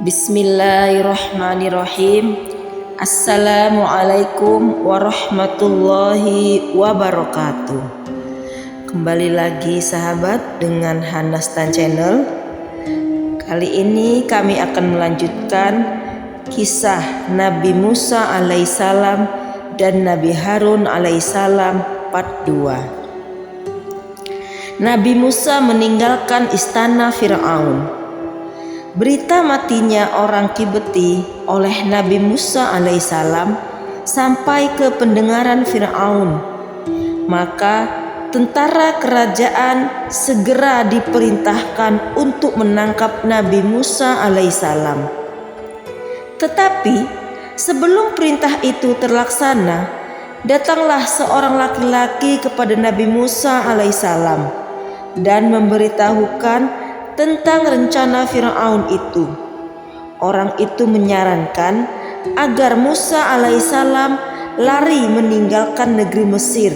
Bismillahirrahmanirrahim. Assalamualaikum warahmatullahi wabarakatuh. Kembali lagi sahabat dengan Hanastan Channel. Kali ini kami akan melanjutkan kisah Nabi Musa alaihissalam dan Nabi Harun alaihissalam part 2. Nabi Musa meninggalkan istana Fir'aun. Berita matinya orang Kibti oleh Nabi Musa alaihissalam sampai ke pendengaran Fir'aun. Maka tentara kerajaan segera diperintahkan untuk menangkap Nabi Musa alaihissalam. Tetapi sebelum perintah itu terlaksana, datanglah seorang laki-laki kepada Nabi Musa alaihissalam dan memberitahukan tentang rencana Fir'aun itu. Orang itu menyarankan agar Musa alaihissalam lari meninggalkan negeri Mesir.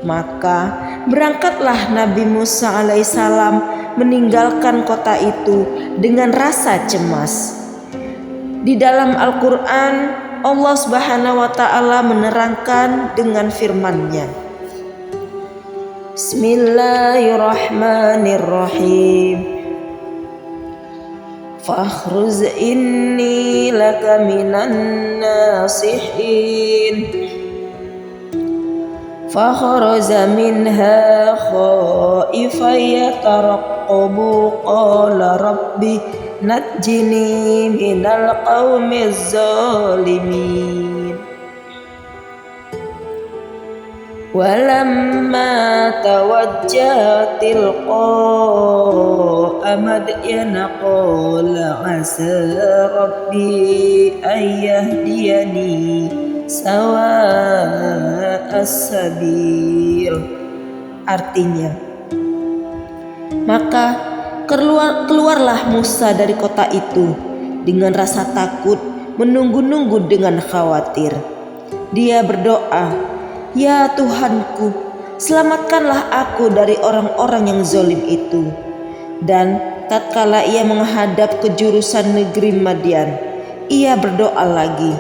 Maka berangkatlah Nabi Musa alaihissalam meninggalkan kota itu dengan rasa cemas. Di dalam Al-Quran, Allah Subhanahu wa Ta'ala menerangkan dengan firman-Nya, Bismillahirrahmanirrahim. Fakhruz inni laka minan nasihin. Fakhraja minha khaifan yataraqabu qala rabbi najjini minal qaumiz zalimin. Walamma tawajjaha tilqa'a madyana qala asa rabbi an yahdiyani sawa'as sabil. Artinya, maka keluarlah Musa dari kota itu dengan rasa takut, menunggu-nunggu dengan khawatir. Dia berdoa, Ya Tuhanku, selamatkanlah aku dari orang-orang yang zalim itu. Dan tatkala ia menghadap ke jurusan negeri Madian, ia berdoa lagi,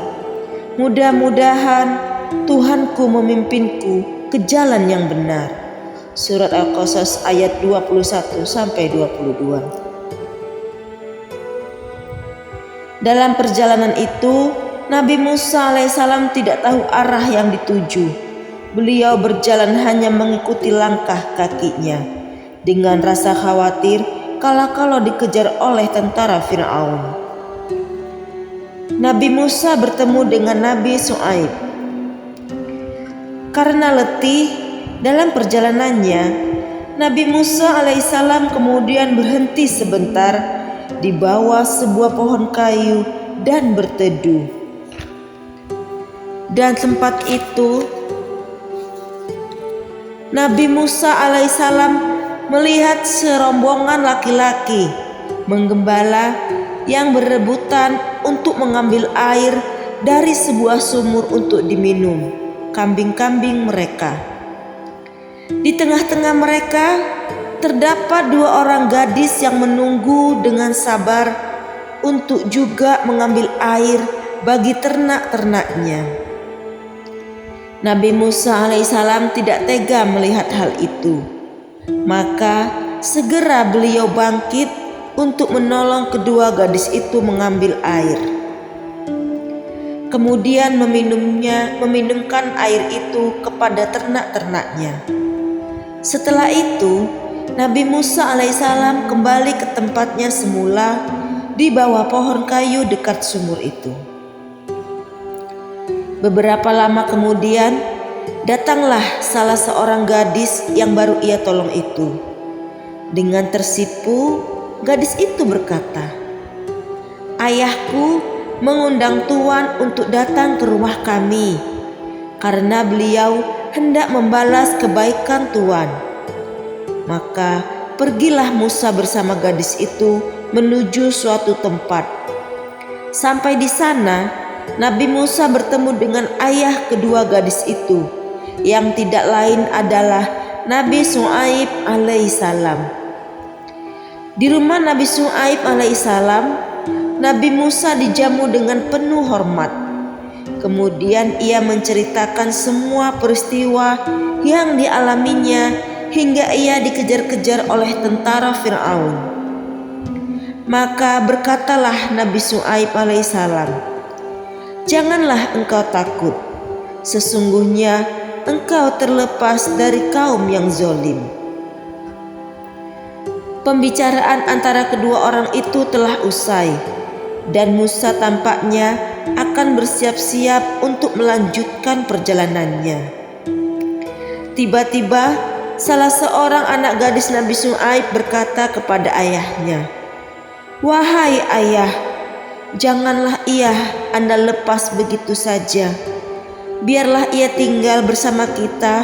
mudah-mudahan Tuhanku memimpinku ke jalan yang benar. Surat Al-Qasas ayat 21-22. Dalam perjalanan itu, Nabi Musa alaihissalam tidak tahu arah yang dituju. Beliau berjalan hanya mengikuti langkah kakinya dengan rasa khawatir kalau dikejar oleh tentara Fir'aun. Nabi Musa bertemu dengan Nabi Shu'aib. Karena letih dalam perjalanannya, Nabi Musa alaihissalam kemudian berhenti sebentar di bawah sebuah pohon kayu dan berteduh. Dan tempat itu Nabi Musa alaihissalam melihat serombongan laki-laki menggembala yang berebutan untuk mengambil air dari sebuah sumur untuk diminum kambing-kambing mereka. Di tengah-tengah mereka terdapat dua orang gadis yang menunggu dengan sabar untuk juga mengambil air bagi ternak-ternaknya. Nabi Musa alaihissalam tidak tega melihat hal itu. Maka segera beliau bangkit untuk menolong kedua gadis itu mengambil air. Kemudian meminumkan air itu kepada ternak-ternaknya. Setelah itu, Nabi Musa alaihissalam kembali ke tempatnya semula di bawah pohon kayu dekat sumur itu. Beberapa lama kemudian, datanglah salah seorang gadis yang baru ia tolong itu. Dengan tersipu, gadis itu berkata, Ayahku mengundang Tuan untuk datang ke rumah kami, karena beliau hendak membalas kebaikan Tuan. Maka pergilah Musa bersama gadis itu menuju suatu tempat. Sampai di sana, Nabi Musa bertemu dengan ayah kedua gadis itu, yang tidak lain adalah Nabi Shu'aib alaihissalam. Di rumah Nabi Shu'aib alaihissalam Nabi Musa dijamu dengan penuh hormat. Kemudian ia menceritakan semua peristiwa yang dialaminya hingga ia dikejar-kejar oleh tentara Fir'aun. Maka berkatalah Nabi Syuaib alaihissalam, "Janganlah engkau takut, sesungguhnya engkau terlepas dari kaum yang zalim." Pembicaraan antara kedua orang itu telah usai, dan Musa tampaknya akan bersiap-siap untuk melanjutkan perjalanannya. Tiba-tiba salah seorang anak gadis Nabi Syuaib berkata kepada ayahnya, "Wahai ayah, janganlah Anda lepas begitu saja. Biarlah ia tinggal bersama kita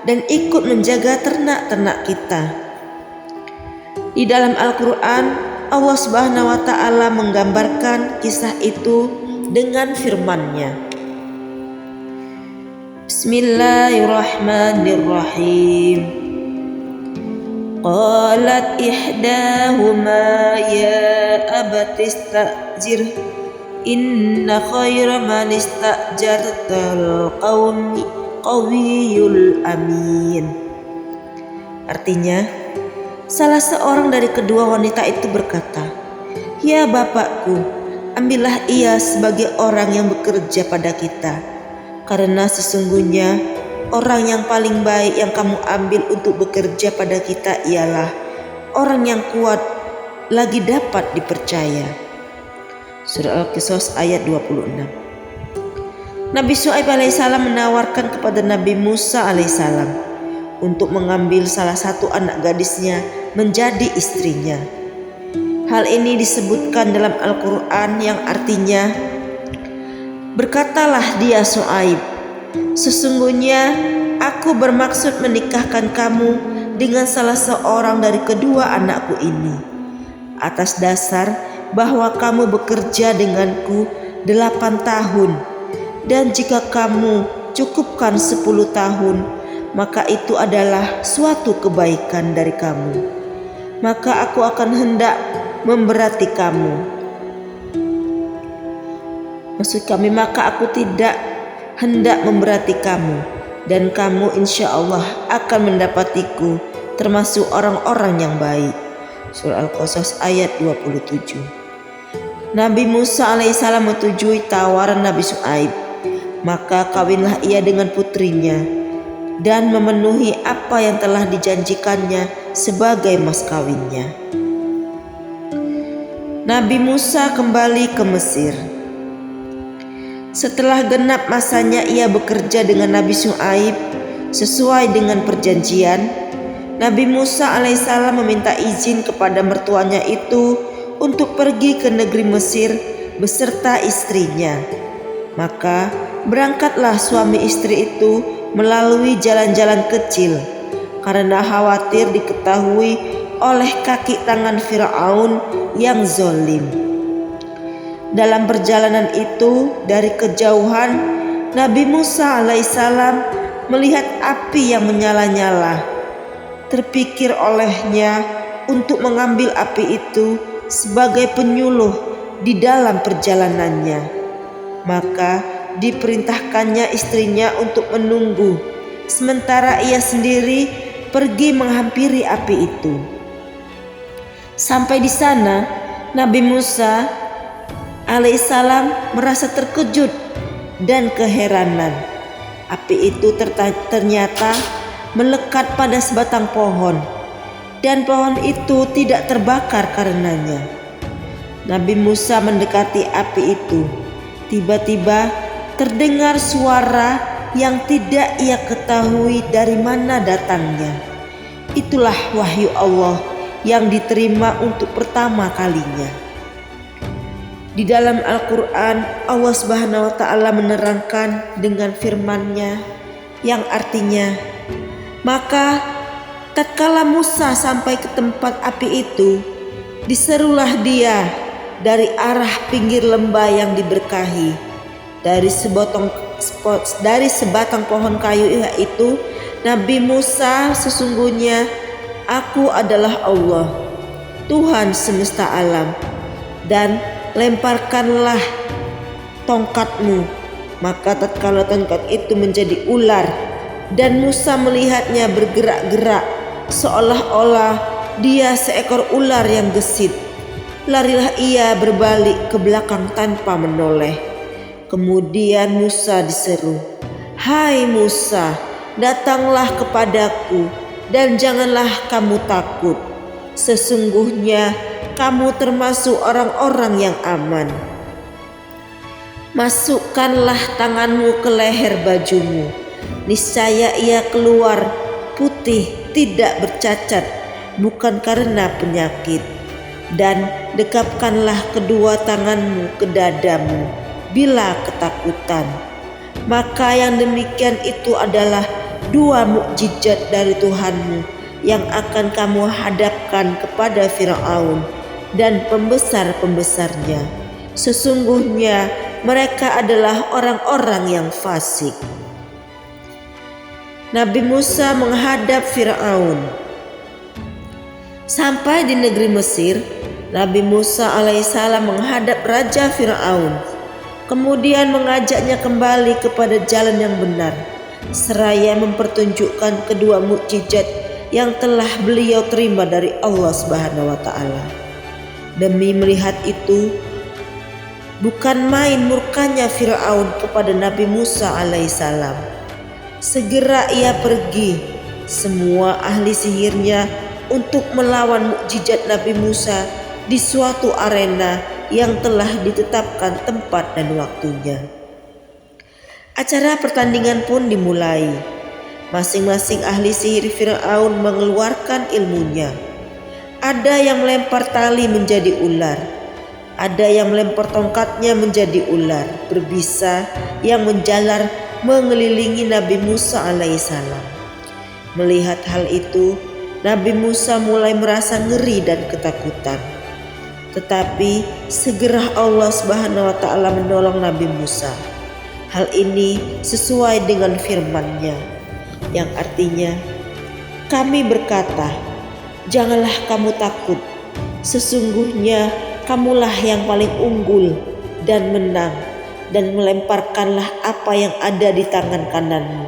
dan ikut menjaga ternak-ternak kita." Di dalam Al-Quran, Allah Subhanahu wa Ta'ala menggambarkan kisah itu dengan firman-Nya. Bismillahirrahmanirrahim. Qalat ihdahuma ya abati istajir inna khaira man istajartal qawiyul amin. Artinya, salah seorang dari kedua wanita itu berkata, "Ya bapakku, ambillah ia sebagai orang yang bekerja pada kita, karena sesungguhnya orang yang paling baik yang kamu ambil untuk bekerja pada kita ialah orang yang kuat lagi dapat dipercaya." Surah Al-Qisas ayat 26. Nabi Syuaib alaihissalam menawarkan kepada Nabi Musa alaihissalam untuk mengambil salah satu anak gadisnya menjadi istrinya. Hal ini disebutkan dalam Al-Quran yang artinya, "Berkatalah dia Syuaib, sesungguhnya aku bermaksud menikahkan kamu dengan salah seorang dari kedua anakku ini, atas dasar bahwa kamu bekerja denganku 8 tahun, dan jika kamu cukupkan 10 tahun, maka itu adalah suatu kebaikan dari kamu. Maka aku akan hendak memberati kamu." Maksud kami, maka aku tidak hendak memberati kamu, dan kamu insya Allah akan mendapatiku termasuk orang-orang yang baik. Surah Al-Qasas ayat 27. Nabi Musa alaihissalam menyetujui tawaran Nabi Syuaib. Maka kawinlah ia dengan putrinya dan memenuhi apa yang telah dijanjikannya sebagai mas kawinnya. Nabi Musa kembali ke Mesir. Setelah genap masanya ia bekerja dengan Nabi Syuaib sesuai dengan perjanjian, Nabi Musa alaihissalam meminta izin kepada mertuanya itu untuk pergi ke negeri Mesir beserta istrinya. Maka berangkatlah suami istri itu melalui jalan-jalan kecil karena khawatir diketahui oleh kaki tangan Fir'aun yang zalim. Dalam perjalanan itu, dari kejauhan Nabi Musa alaihissalam melihat api yang menyala-nyala. Terpikir olehnya untuk mengambil api itu sebagai penyuluh di dalam perjalanannya. Maka diperintahkannya istrinya untuk menunggu, sementara ia sendiri pergi menghampiri api itu. Sampai di sana, Nabi Musa alaihissalam merasa terkejut dan keheranan. Api itu ternyata melekat pada sebatang pohon, dan pohon itu tidak terbakar karenanya. Nabi Musa mendekati api itu. Tiba-tiba terdengar suara yang tidak ia ketahui dari mana datangnya. Itulah wahyu Allah yang diterima untuk pertama kalinya. Di dalam Al-Quran, Allah Subhanahu wa Ta'ala menerangkan dengan firman-Nya yang artinya, "Maka tatkala Musa sampai ke tempat api itu, diserulah dia dari arah pinggir lembah yang diberkahi. Dari sebatang pohon kayu itu, Nabi Musa, sesungguhnya aku adalah Allah, Tuhan semesta alam, dan lemparkanlah tongkatmu. Maka tatkala tongkat itu menjadi ular dan Musa melihatnya bergerak-gerak seolah-olah dia seekor ular yang gesit, larilah ia berbalik ke belakang tanpa menoleh. Kemudian Musa diseru, "Hai Musa, datanglah kepadaku dan janganlah kamu takut. Sesungguhnya kamu termasuk orang-orang yang aman. Masukkanlah tanganmu ke leher bajumu. Niscaya ia keluar putih tidak bercacat, bukan karena penyakit. Dan dekapkanlah kedua tanganmu ke dadamu bila ketakutan." Maka yang demikian itu adalah 2 mukjizat dari Tuhanmu yang akan kamu hadapkan kepada Firaun dan pembesar-pembesarnya. Sesungguhnya mereka adalah orang-orang yang fasik. Nabi Musa menghadap Firaun. Sampai di negeri Mesir, Nabi Musa alaihissalam menghadap Raja Firaun, kemudian mengajaknya kembali kepada jalan yang benar, seraya mempertunjukkan kedua mukjizat yang telah beliau terima dari Allah Subhanahu wa taala. Demi melihat itu, bukan main murkanya Firaun kepada Nabi Musa alaihissalam. Segera ia pergi semua ahli sihirnya untuk melawan mukjizat Nabi Musa di suatu arena yang telah ditetapkan tempat dan waktunya. Acara pertandingan pun dimulai. Masing-masing ahli sihir Firaun mengeluarkan ilmunya. Ada yang melempar tali menjadi ular, ada yang melempar tongkatnya menjadi ular berbisa yang menjalar mengelilingi Nabi Musa alaihissalam. Melihat hal itu, Nabi Musa mulai merasa ngeri dan ketakutan. Tetapi segera Allah Subhanahu wa taala menolong Nabi Musa. Hal ini sesuai dengan firman-Nya yang artinya, "Kami berkata, janganlah kamu takut. Sesungguhnya kamulah yang paling unggul dan menang, dan melemparkanlah apa yang ada di tangan kananmu.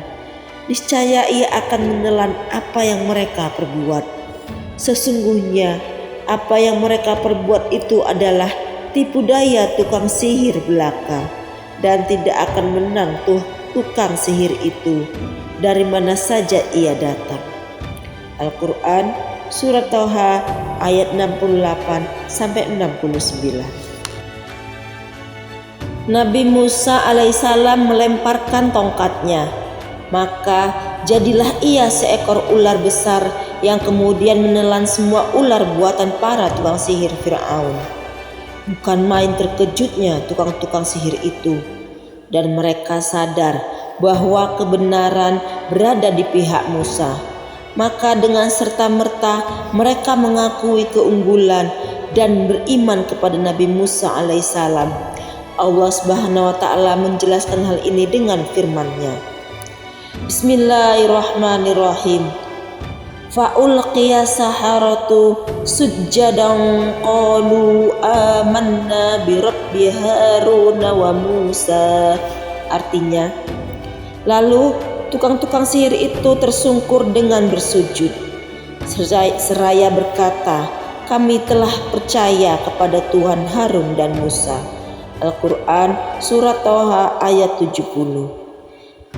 Niscaya ia akan menelan apa yang mereka perbuat. Sesungguhnya apa yang mereka perbuat itu adalah tipu daya tukang sihir belaka, dan tidak akan menang tukang sihir itu dari mana saja ia datang." Al-Quran Surat Thaha ayat 68-69. Nabi Musa alaihissalam melemparkan tongkatnya, maka jadilah ia seekor ular besar yang kemudian menelan semua ular buatan para tukang sihir Firaun. Bukan main terkejutnya tukang-tukang sihir itu, dan mereka sadar bahwa kebenaran berada di pihak Musa. Maka dengan serta-merta mereka mengakui keunggulan dan beriman kepada Nabi Musa alaihissalam. Allah Subhanahu wa taala menjelaskan hal ini dengan firman-Nya. Bismillahirrahmanirrahim. Fa'ulqiya saharatu sujjadan qalu amanna bi rabbi Harun wa Musa. Artinya, lalu tukang-tukang sihir itu tersungkur dengan bersujud seraya berkata, "Kami telah percaya kepada Tuhan Harun dan Musa." Al-Quran Surat Thaha ayat 70.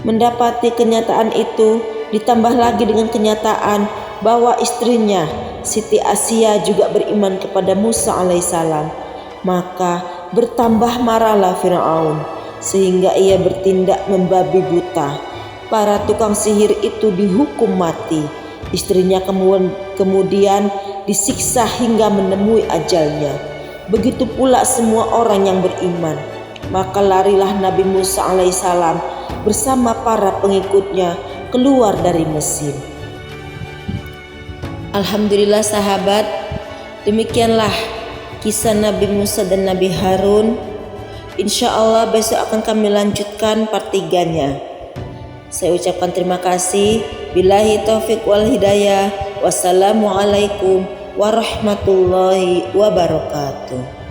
Mendapati kenyataan itu, ditambah lagi dengan kenyataan bahwa istrinya Siti Asia juga beriman kepada Musa alaihissalam, maka bertambah marahlah Firaun sehingga ia bertindak membabi buta. Para tukang sihir itu dihukum mati. Istrinya kemudian disiksa hingga menemui ajalnya. Begitu pula semua orang yang beriman. Maka larilah Nabi Musa alaihissalam bersama para pengikutnya keluar dari Mesir. Alhamdulillah sahabat, demikianlah kisah Nabi Musa dan Nabi Harun. Insya Allah besok akan kami lanjutkan part 3-nya. Saya ucapkan terima kasih. Billahi taufiq wal hidayah. Wassalamualaikum warahmatullahi wabarakatuh.